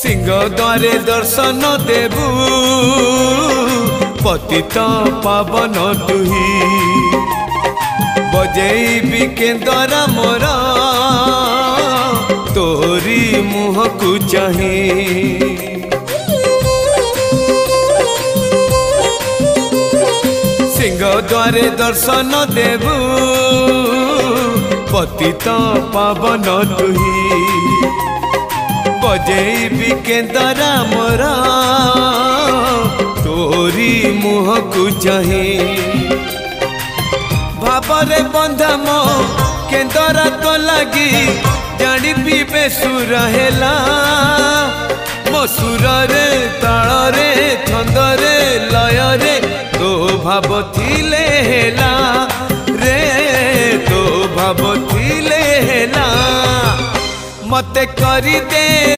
सिंह द्वारे दर्शन देबू पतित पावन तुही बजेबी केंद्र मोर तोरी मुह को चाही सिंह द्वारे दर्शन देबू पतित पावन तुही बजेबी केंद्र मोर तोरी मुह को चाही भावरे बंधा मो केंद्र तो लगी जानी पीबे सुर हेला मो सुर रे ताल रे छंद रे लय रे तो भाव थिले हेला रे तो भाव थिले हेला मते करी दे।